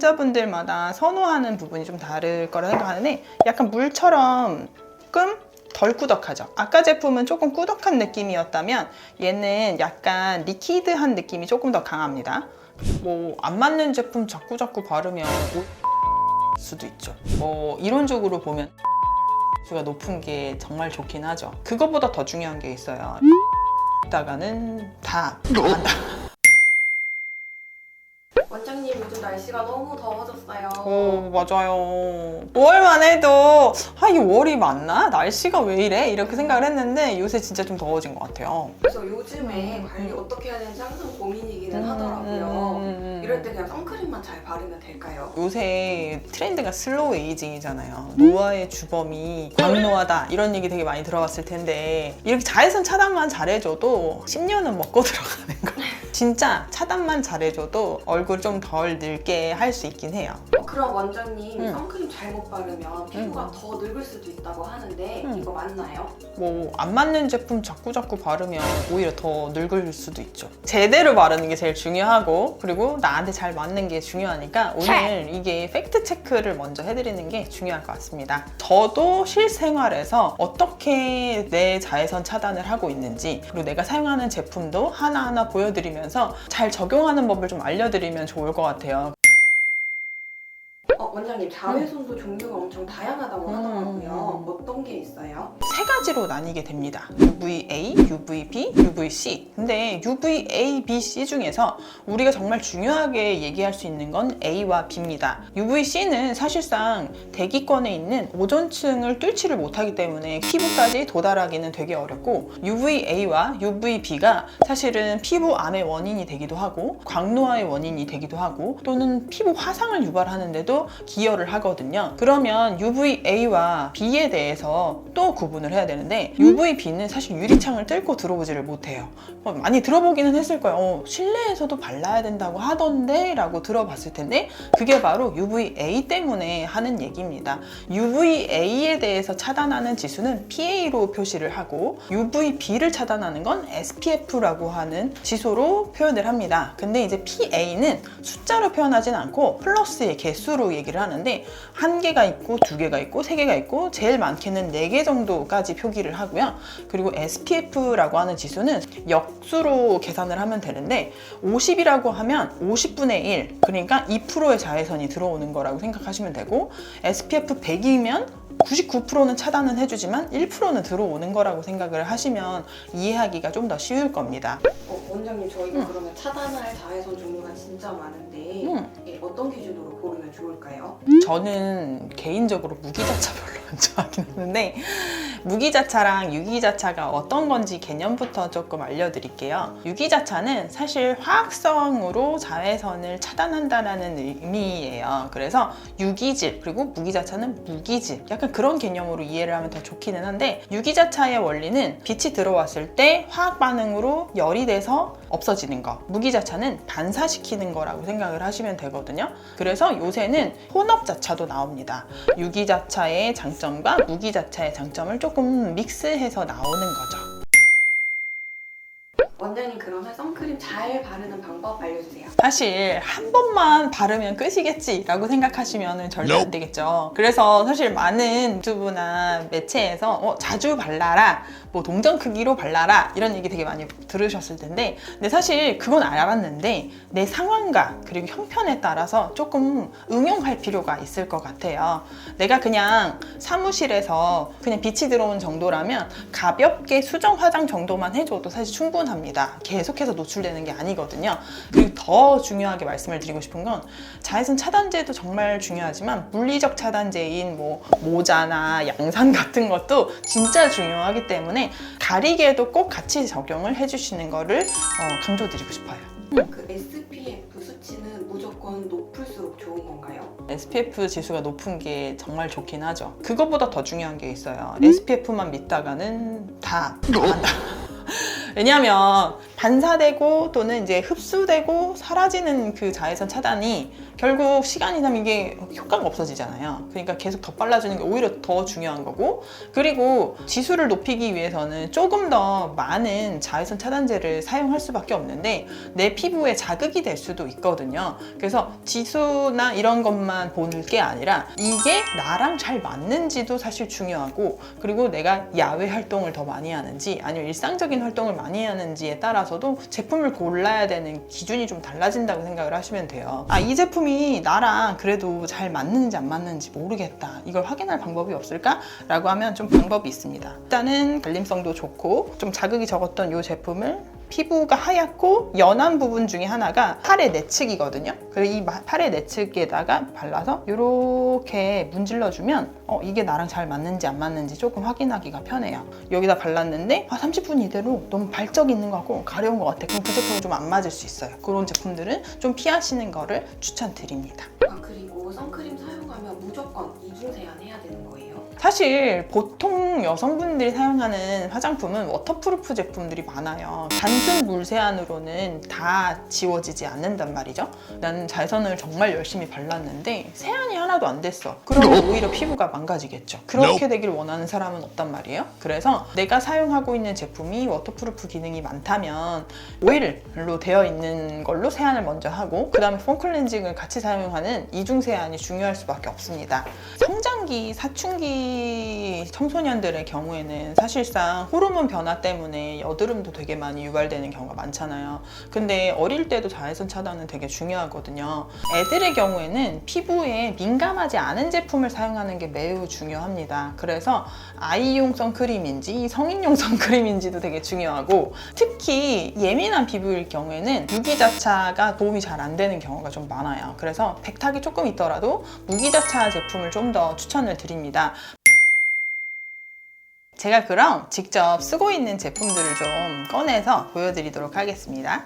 환자분들마다 선호하는 부분이 좀 다를 거라 생각하는데 약간 물처럼 조금 덜 꾸덕하죠. 아까 제품은 조금 꾸덕한 느낌이었다면 얘는 약간 리퀴드한 느낌이 조금 더 강합니다. 뭐 안 맞는 제품 자꾸 바르면 수도 있죠. 뭐 이론적으로 보면 수가 높은 게 정말 좋긴 하죠. 그거보다 더 중요한 게 있어요. 이따가는 다 안다. 원장님, 요즘 날씨가 너무 더워졌어요. 맞아요. 5월만 해도 이 5월이 맞나? 날씨가 왜 이래? 이렇게 생각을 했는데 요새 진짜 좀 더워진 것 같아요. 그래서 요즘에 관리 어떻게 해야 되는지 항상 고민이기는 하더라고요. 이럴 때 그냥 선크림만 잘 바르면 될까요? 요새 트렌드가 슬로우 에이징이잖아요. 노화의 주범이 광노화다 이런 얘기 되게 많이 들어봤을 텐데 이렇게 자외선 차단만 잘해줘도 10년은 먹고 들어가는 거예요. 진짜 차단만 잘해줘도 얼굴 좀 덜 늙게 할 수 있긴 해요. 그럼 원장님, 선크림 잘못 바르면 피부가 더 늙을 수도 있다고 하는데 이거 맞나요? 뭐 안 맞는 제품 자꾸 바르면 오히려 더 늙을 수도 있죠. 제대로 바르는 게 제일 중요하고 그리고 나한테 잘 맞는 게 중요하니까 오늘 이게 팩트 체크를 먼저 해드리는 게 중요할 것 같습니다. 저도 실생활에서 어떻게 내 자외선 차단을 하고 있는지 그리고 내가 사용하는 제품도 하나하나 보여드리면서 잘 적용하는 법을 좀 알려드리면 좋을 것 같아요. 원장님, 자외선도 종류가 엄청 다양하다고 하더라고요. 어떤 게 있어요? 세 가지로 나뉘게 됩니다. UVA, UVB, UVC. 근데 UVA, B, C 중에서 우리가 정말 중요하게 얘기할 수 있는 건 A와 B입니다. UVC는 사실상 대기권에 있는 오존층을 뚫지를 못하기 때문에 피부까지 도달하기는 되게 어렵고 UVA와 UVB가 사실은 피부 암의 원인이 되기도 하고 광노화의 원인이 되기도 하고 또는 피부 화상을 유발하는데도 기여를 하거든요. 그러면 UVA와 B에 대해서 또 구분을 해야 되는데 UVB는 사실 유리창을 뚫고 들어오지를 못해요. 많이 들어보기는 했을 거예요. 실내에서도 발라야 된다고 하던데 라고 들어봤을 텐데 그게 바로 UVA 때문에 하는 얘기입니다. UVA에 대해서 차단하는 지수는 PA로 표시를 하고 UVB를 차단하는 건 SPF라고 하는 지수로 표현을 합니다. 근데 이제 PA는 숫자로 표현하진 않고 플러스의 개수로 얘기를 하는데 한 개가 있고 두 개가 있고 세 개가 있고 제일 많게는 4개 정도까지 표기를 하고요. 그리고 SPF라고 하는 지수는 역수로 계산을 하면 되는데 50이라고 하면 50분의 1 그러니까 2%의 자외선이 들어오는 거라고 생각하시면 되고 SPF 100이면 99%는 차단은 해주지만 1%는 들어오는 거라고 생각을 하시면 이해하기가 좀 더 쉬울 겁니다. 원장님, 저희가 그러면 차단할 자외선 종류가 진짜 많은데 이게 어떤 기준으로 고르면 좋을까요? 저는 개인적으로 무기자차 별로 안 좋아하긴 하는데 무기자차랑 유기자차가 어떤 건지 개념부터 조금 알려드릴게요. 유기자차는 사실 화학성으로 자외선을 차단한다는 의미예요. 그래서 유기질 그리고 무기자차는 무기질 약간 그런 개념으로 이해를 하면 더 좋기는 한데 유기자차의 원리는 빛이 들어왔을 때 화학 반응으로 열이 돼서 없어지는 거 무기자차는 반사시키는 거라고 생각을 하시면 되거든요. 그래서 요새는 혼합자차도 나옵니다. 유기자차의 장점과 무기자차의 장점을 조금 믹스해서 나오는 거죠. 원장님, 그러면 선크림 잘 바르는 방법 알려주세요. 사실 한 번만 바르면 끝이겠지 라고 생각하시면 절대 안 되겠죠. 그래서 사실 많은 유튜브나 매체에서 자주 발라라 뭐 동전 크기로 발라라 이런 얘기 되게 많이 들으셨을 텐데 근데 사실 그건 알았는데 내 상황과 그리고 형편에 따라서 조금 응용할 필요가 있을 것 같아요. 내가 그냥 사무실에서 그냥 빛이 들어오는 정도라면 가볍게 수정 화장 정도만 해줘도 사실 충분합니다. 계속해서 노출되는 게 아니거든요. 그리고 더 중요하게 말씀을 드리고 싶은 건 자외선 차단제도 정말 중요하지만 물리적 차단제인 뭐 모자나 양산 같은 것도 진짜 중요하기 때문에 가리개도 꼭 같이 적용을 해주시는 거를 강조드리고 싶어요. 그 SPF 수치는 무조건 높을수록 좋은 건가요? SPF 지수가 높은 게 정말 좋긴 하죠. 그거보다 더 중요한 게 있어요. SPF만 믿다가는 다 안다. 왜냐하면 반사되고 또는 이제 흡수되고 사라지는 그 자외선 차단이 결국 시간이 지나면 이게 효과가 없어지잖아요. 그러니까 계속 덧발라주는 게 오히려 더 중요한 거고, 그리고 지수를 높이기 위해서는 조금 더 많은 자외선 차단제를 사용할 수밖에 없는데 내 피부에 자극이 될 수도 있거든요. 그래서 지수나 이런 것만 보는 게 아니라 이게 나랑 잘 맞는지도 사실 중요하고, 그리고 내가 야외 활동을 더 많이 하는지 아니면 일상적인 활동을 많이 하는지에 따라서도 제품을 골라야 되는 기준이 좀 달라진다고 생각을 하시면 돼요. 이 제품이 나랑 그래도 잘 맞는지 안 맞는지 모르겠다, 이걸 확인할 방법이 없을까? 라고 하면 좀 방법이 있습니다. 일단은 발림성도 좋고 좀 자극이 적었던 이 제품을 피부가 하얗고 연한 부분 중에 하나가 팔의 내측이거든요. 그리고 이 팔의 내측에다가 발라서 이렇게 문질러주면 이게 나랑 잘 맞는지 안 맞는지 조금 확인하기가 편해요. 여기다 발랐는데 30분 이대로 너무 발적이 있는 것 같고 가려운 것 같아. 그럼 그 제품은 좀 안 맞을 수 있어요. 그런 제품들은 좀 피하시는 거를 추천드립니다. 그리고 선크림 사용하면 무조건 이중 세안해야 되는 거예요? 사실 보통 여성분들이 사용하는 화장품은 워터프루프 제품들이 많아요. 단순 물 세안으로는 다 지워지지 않는단 말이죠. 나는 자외선을 정말 열심히 발랐는데 세안이 하나도 안 됐어. 그러면 오히려 피부가 망가지겠죠. 그렇게 되길 원하는 사람은 없단 말이에요. 그래서 내가 사용하고 있는 제품이 워터프루프 기능이 많다면 오일로 되어 있는 걸로 세안을 먼저 하고, 그 다음에 폼 클렌징을 같이 사용하는 이중 세안이 중요할 수밖에 없습니다. 성장기, 사춘기 청소년들의 경우에는 사실상 호르몬 변화 때문에 여드름도 되게 많이 유발되는 경우가 많잖아요. 근데 어릴 때도 자외선 차단은 되게 중요하거든요. 애들의 경우에는 피부에 민감하지 않은 제품을 사용하는 게 매우 중요합니다. 그래서 아이용 선크림인지 성인용 선크림인지도 되게 중요하고, 특히 예민한 피부일 경우에는 무기자차가 도움이 잘 안 되는 경우가 좀 많아요. 그래서 백탁이 조금 있더라도 무기자차 제품을 좀 더 추천을 드립니다. 제가 그럼 직접 쓰고 있는 제품들을 좀 꺼내서 보여드리도록 하겠습니다.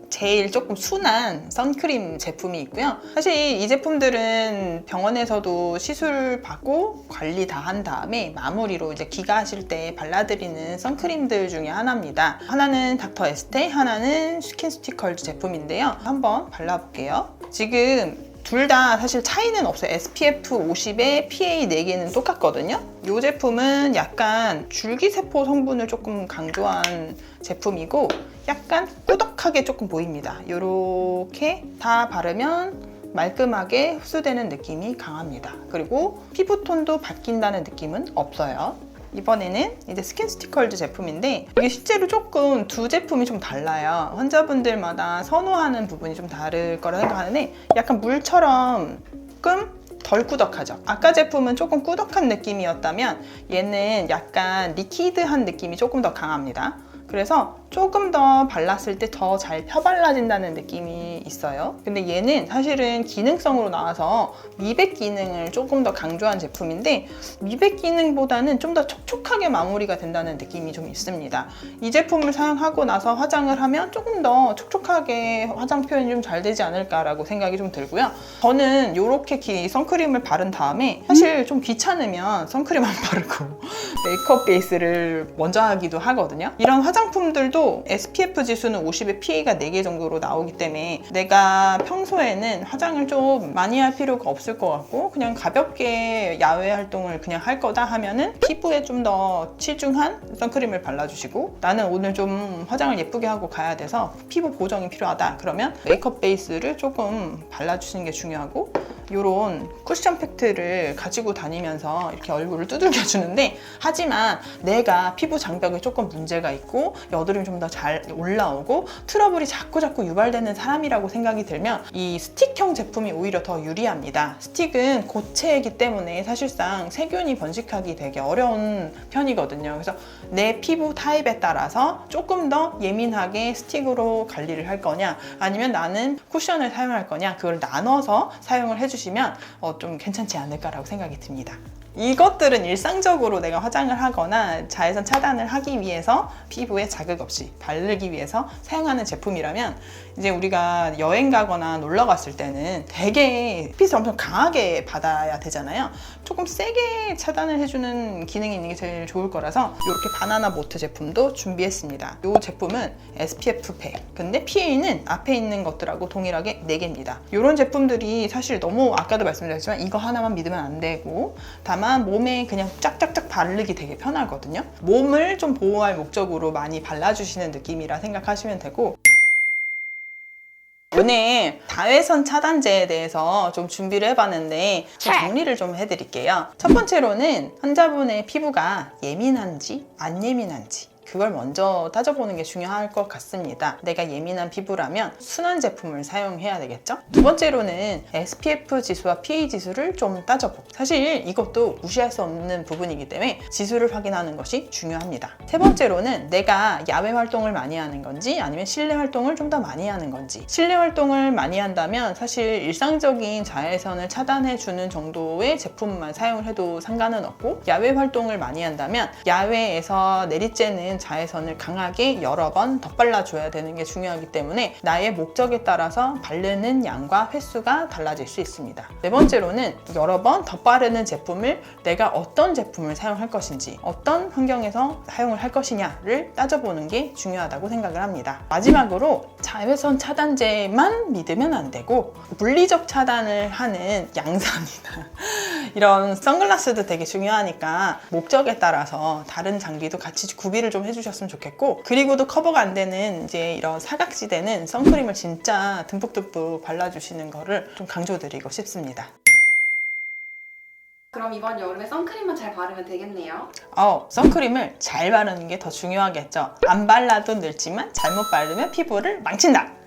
제일 조금 순한 선크림 제품이 있고요. 사실 이 제품들은 병원에서도 시술 받고 관리 다 한 다음에 마무리로 이제 귀가하실 때 발라드리는 선크림들 중에 하나입니다. 하나는 닥터 에스테, 하나는 스킨스티컬즈 제품인데요. 한번 발라볼게요. 지금 둘 다 사실 차이는 없어요. SPF 50에 PA 4개는 똑같거든요. 이 제품은 약간 줄기세포 성분을 조금 강조한 제품이고 약간 꾸덕하게 조금 보입니다. 이렇게 다 바르면 말끔하게 흡수되는 느낌이 강합니다. 그리고 피부톤도 바뀐다는 느낌은 없어요. 이번에는 이제 스킨스티컬즈 제품인데 이게 실제로 조금 두 제품이 좀 달라요. 환자분들마다 선호하는 부분이 좀 다를 거라 생각하는데 약간 물처럼 조금 덜 꾸덕하죠. 아까 제품은 조금 꾸덕한 느낌이었다면 얘는 약간 리퀴드한 느낌이 조금 더 강합니다. 그래서 조금 더 발랐을 때 더 잘 펴발라진다는 느낌이 있어요. 근데 얘는 사실은 기능성으로 나와서 미백 기능을 조금 더 강조한 제품인데 미백 기능보다는 좀 더 촉촉하게 마무리가 된다는 느낌이 좀 있습니다. 이 제품을 사용하고 나서 화장을 하면 조금 더 촉촉하게 화장 표현이 좀 잘 되지 않을까라고 생각이 좀 들고요. 저는 이렇게 선크림을 바른 다음에 사실 좀 귀찮으면 선크림 안 바르고 메이크업 베이스를 먼저 하기도 하거든요. 이런 화장품들도 SPF 지수는 50에 PA가 4개 정도로 나오기 때문에 내가 평소에는 화장을 좀 많이 할 필요가 없을 것 같고 그냥 가볍게 야외 활동을 그냥 할 거다 하면은 피부에 좀 더 치중한 선크림을 발라주시고, 나는 오늘 좀 화장을 예쁘게 하고 가야 돼서 피부 보정이 필요하다 그러면 메이크업 베이스를 조금 발라주시는 게 중요하고, 이런 쿠션 팩트를 가지고 다니면서 이렇게 얼굴을 두들겨 주는데, 하지만 내가 피부 장벽에 조금 문제가 있고 여드름이 좀 더 잘 올라오고 트러블이 자꾸 유발되는 사람이라고 생각이 들면 이 스틱형 제품이 오히려 더 유리합니다. 스틱은 고체이기 때문에 사실상 세균이 번식하기 되게 어려운 편이거든요. 그래서 내 피부 타입에 따라서 조금 더 예민하게 스틱으로 관리를 할 거냐 아니면 나는 쿠션을 사용할 거냐, 그걸 나눠서 사용을 해주시면 좀 괜찮지 않을까라고 생각이 듭니다. 이것들은 일상적으로 내가 화장을 하거나 자외선 차단을 하기 위해서 피부에 자극 없이 바르기 위해서 사용하는 제품이라면 이제 우리가 여행 가거나 놀러 갔을 때는 되게 햇빛을 엄청 강하게 받아야 되잖아요. 조금 세게 차단을 해주는 기능이 있는 게 제일 좋을 거라서 이렇게 바나나 보트 제품도 준비했습니다. 이 제품은 SPF 100. 근데 PA는 앞에 있는 것들하고 동일하게 4개입니다. 이런 제품들이 사실 너무 아까도 말씀드렸지만 이거 하나만 믿으면 안 되고 다만 몸에 그냥 쫙쫙쫙 바르기 되게 편하거든요. 몸을 좀 보호할 목적으로 많이 발라주시는 느낌이라 생각하시면 되고 오늘 자외선 차단제에 대해서 좀 준비를 해봤는데 좀 정리를 좀 해드릴게요. 첫 번째로는 환자분의 피부가 예민한지 안 예민한지 그걸 먼저 따져보는 게 중요할 것 같습니다. 내가 예민한 피부라면 순한 제품을 사용해야 되겠죠? 두 번째로는 SPF 지수와 PA 지수를 좀 따져보고 사실 이것도 무시할 수 없는 부분이기 때문에 지수를 확인하는 것이 중요합니다. 세 번째로는 내가 야외 활동을 많이 하는 건지 아니면 실내 활동을 좀 더 많이 하는 건지 실내 활동을 많이 한다면 사실 일상적인 자외선을 차단해주는 정도의 제품만 사용을 해도 상관은 없고 야외 활동을 많이 한다면 야외에서 내리쬐는 자외선을 강하게 여러 번 덧발라줘야 되는 게 중요하기 때문에 나의 목적에 따라서 바르는 양과 횟수가 달라질 수 있습니다. 네 번째로는 여러 번 덧바르는 제품을 내가 어떤 제품을 사용할 것인지 어떤 환경에서 사용을 할 것이냐를 따져보는 게 중요하다고 생각을 합니다. 마지막으로 자외선 차단제만 믿으면 안 되고 물리적 차단을 하는 양산이나 이런 선글라스도 되게 중요하니까 목적에 따라서 다른 장비도 같이 구비를 좀 해주셨으면 좋겠고 그리고도 커버가 안 되는 이제 이런 사각지대는 선크림을 진짜 듬뿍듬뿍 발라주시는 거를 좀 강조드리고 싶습니다. 그럼 이번 여름에 선크림만 잘 바르면 되겠네요. 선크림을 잘 바르는 게 더 중요하겠죠. 안 발라도 늙지만 잘못 바르면 피부를 망친다.